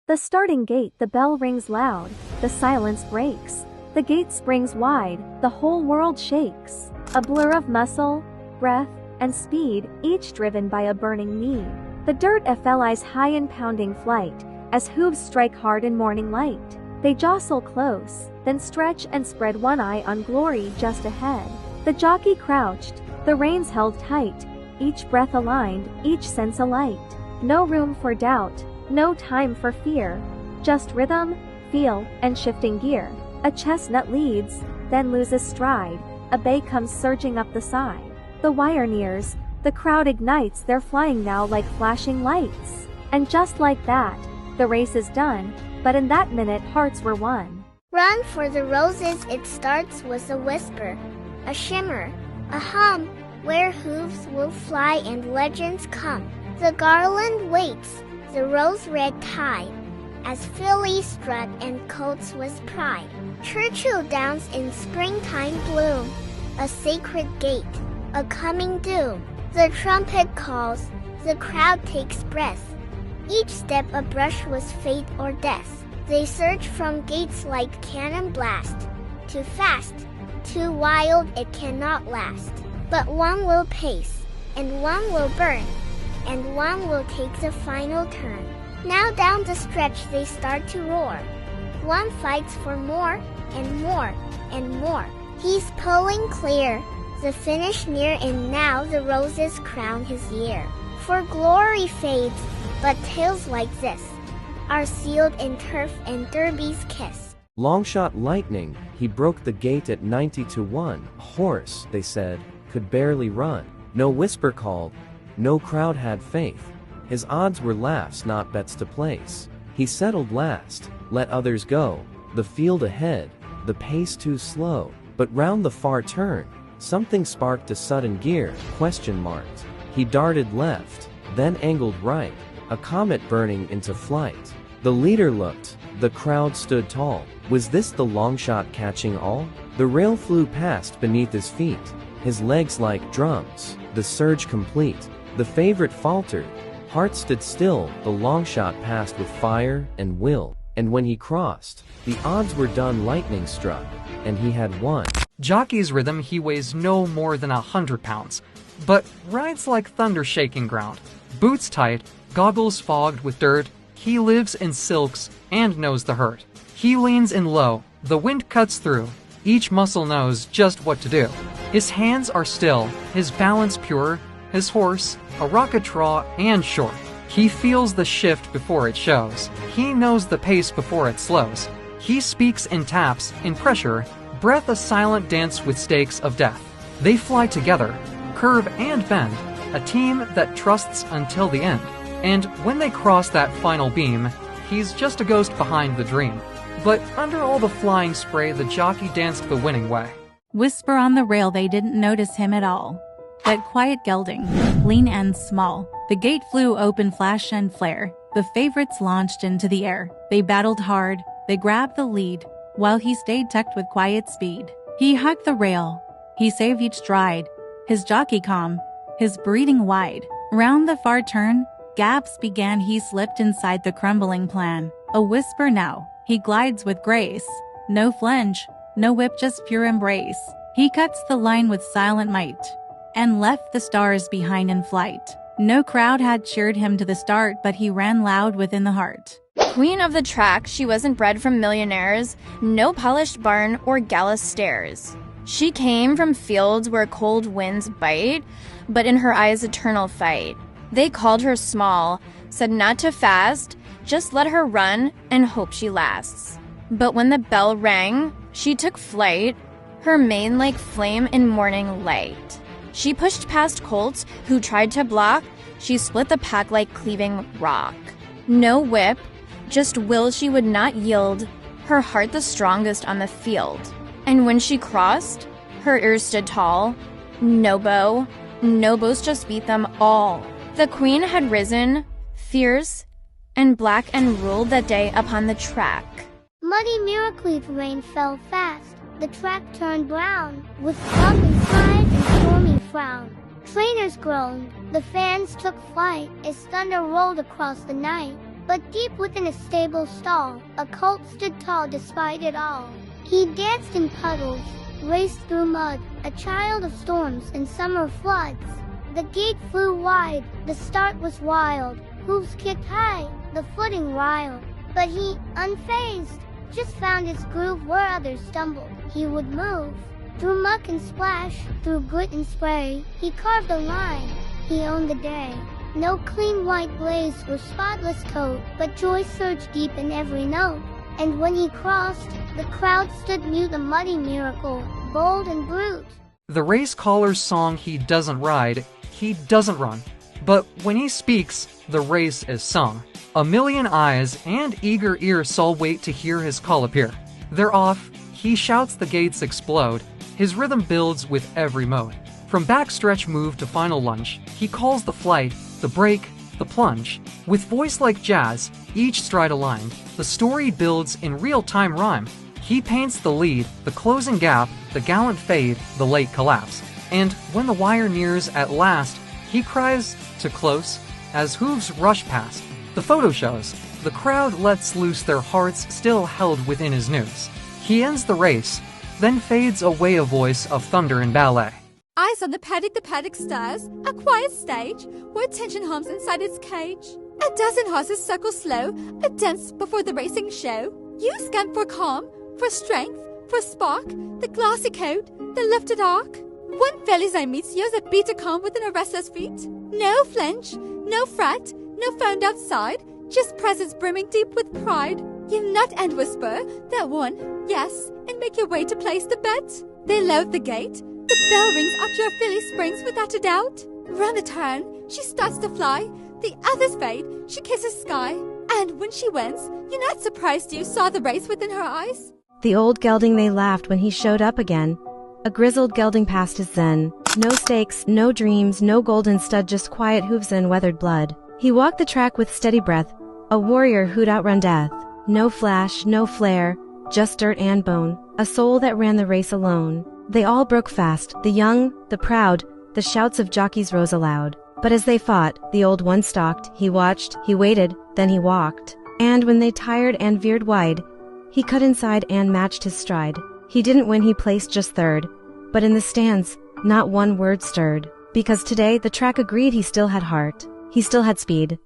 The starting gate, the bell rings loud, the silence breaks. The gate springs wide, the whole world shakes. A blur of muscle, breath, and speed, each driven by a burning need. The dirt flies high in pounding flight, as hooves strike hard in morning light. They jostle close, then stretch and spread, one eye on glory just ahead. The jockey crouched, the reins held tight, each breath aligned, each sense alight. No room for doubt, no time for fear, just rhythm, feel, and shifting gear. A chestnut leads, then loses stride, a bay comes surging up the side. The wire nears, the crowd ignites, they're flying now like flashing lights. And just like that, the race is done, but in that minute hearts were won. Run for the roses, it starts with a whisper, a shimmer, a hum, where hooves will fly and legends come. The garland waits, the rose-red tide, as fillies strut and coats with pride. Churchill Downs in springtime bloom, a sacred gate, a coming doom. The trumpet calls, the crowd takes breath, each step a brush with fate or death. They surge from gates like cannon blast, too fast, too wild, it cannot last. But one will pace, and one will burn, and one will take the final turn. Now down the stretch they start to roar. One fights for more, and more, and more. He's pulling clear, the finish near, and now the roses crown his year. For glory fades, but tales like this are sealed in turf and Derby's kiss. Longshot Lightning, he broke the gate at 90-1. A horse, they said, could barely run. No whisper called, no crowd had faith. His odds were laughs, not bets to place. He settled last, let others go. The field ahead, the pace too slow. But round the far turn, something sparked a sudden gear, question marked. He darted left, then angled right, a comet burning into flight. The leader looked, the crowd stood tall. Was this the Longshot catching all? The rail flew past beneath his feet, his legs like drums, the surge complete. The favorite faltered, heart stood still, the Longshot passed with fire and will. And when he crossed, the odds were done, lightning struck, and he had won. Jockey's rhythm, he weighs no more than 100 pounds, but rides like thunder shaking ground. Boots tight, goggles fogged with dirt, he lives in silks and knows the hurt. He leans in low, the wind cuts through, each muscle knows just what to do. His hands are still, his balance pure, his horse, a rocket draw and short. He feels the shift before it shows. He knows the pace before it slows. He speaks in taps, in pressure, breath a silent dance with stakes of death. They fly together, curve and bend, a team that trusts until the end. And when they cross that final beam, he's just a ghost behind the dream. But under all the flying spray, the jockey danced the winning way. Whisper on the rail, they didn't notice him at all. That quiet gelding, lean and small. The gate flew open, flash and flare. The favorites launched into the air. They battled hard, they grabbed the lead, while he stayed tucked with quiet speed. He hugged the rail, he saved each stride, his jockey calm, his breathing wide. Round the far turn, gaps began, he slipped inside the crumbling plan. A whisper now, he glides with grace. No flinch, no whip, just pure embrace. He cuts the line with silent might, and left the stars behind in flight. No crowd had cheered him to the start, but he ran loud within the heart. Queen of the track, she wasn't bred from millionaires, no polished barn or gala stairs. She came from fields where cold winds bite, but in her eyes eternal fight. They called her small, said not too fast, just let her run and hope she lasts. But when the bell rang, she took flight, her mane like flame in morning light. She pushed past colts who tried to block, she split the pack like cleaving rock. No whip, just will, she would not yield, her heart the strongest on the field. And when she crossed, her ears stood tall. No bow, no bows, just beat them all. The queen had risen, fierce and black, and ruled that day upon the track. Muddy Miracle's rain fell fast. The track turned brown, with thumping pride and stormy frown. Trainers groaned, the fans took flight, as thunder rolled across the night. But deep within a stable stall, a colt stood tall despite it all. He danced in puddles, raced through mud, a child of storms and summer floods. The gate flew wide, the start was wild, hooves kicked high, the footing riled. But he, unfazed, just found his groove where others stumbled. He would move, through muck and splash, through grit and spray. He carved a line, he owned the day. No clean white blaze or spotless coat, but joy surged deep in every note. And when he crossed, the crowd stood mute, a muddy miracle, bold and brute. The race caller's song, he doesn't ride, he doesn't run. But when he speaks, the race is sung. A million eyes and eager ears all wait to hear his call appear. They're off, he shouts, the gates explode. His rhythm builds with every mode. From backstretch move to final lunge, he calls the flight, the break, the plunge. With voice like jazz, each stride aligned, the story builds in real-time rhyme. He paints the lead, the closing gap, the gallant fade, the late collapse. And when the wire nears at last, he cries to close as hooves rush past. The photo shows, the crowd lets loose their hearts still held within his noose. He ends the race, then fades away, a voice of thunder and ballet. Eyes on the paddock stairs, a quiet stage where tension hums inside its cage. A dozen horses circle slow, a dance before the racing show. You scan for calm, for strength, for spark, the glossy coat, the lifted arc. One filly's eye meets yours, a beat a calm within a restless feet. No flinch, no fret, no found outside, just presence brimming deep with pride. You nut and whisper that one, yes, and make your way to place the bet. They load the gate. The bell rings after a filly springs without a doubt. Round the turn, she starts to fly. The others fade, she kisses sky. And when she wins, you're not surprised you saw the race within her eyes. The old gelding, they laughed when he showed up again. A grizzled gelding past his zen. No stakes, no dreams, no golden stud, just quiet hooves and weathered blood. He walked the track with steady breath, a warrior who'd outrun death. No flash, no flare, just dirt and bone, a soul that ran the race alone. They all broke fast, the young, the proud, the shouts of jockeys rose aloud. But as they fought, the old one stalked, he watched, he waited, then he walked. And when they tired and veered wide, he cut inside and matched his stride. He didn't win, he placed just third. But in the stands, not one word stirred. Because today the track agreed he still had heart. He still had speed.